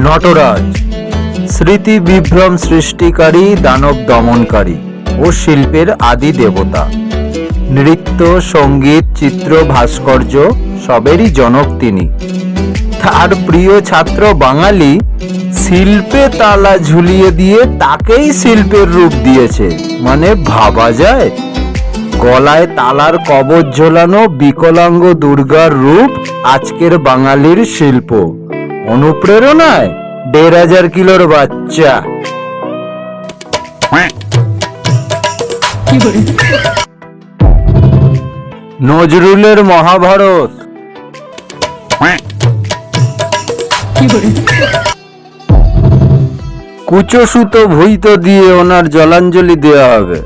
নটরাজ স্মৃতি বিভ্রম সৃষ্টিকারী, দানব দমনকারী ও শিল্পের আদি দেবতা। নৃত্য, সঙ্গীত, চিত্র, ভাস্কর্য সবেরই জনক তিনি। তার প্রিয় ছাত্র বাঙালি শিল্পে তালা ঝুলিয়ে দিয়ে তাকেই শিল্পের রূপ দিয়েছে, মানে ভাবা যায়। গলায় তালার কবচ ঝোলানো বিকলাঙ্গ দুর্গার রূপ আজকের বাঙালির শিল্প। অনুপ্রেরণায় ১,৫০০ কিলোর বাচ্চা। নজরুলের মহাভারত। কুচো সুতো ভুইতো দিয়ে ওনার জলাঞ্জলি দেওয়া হবে।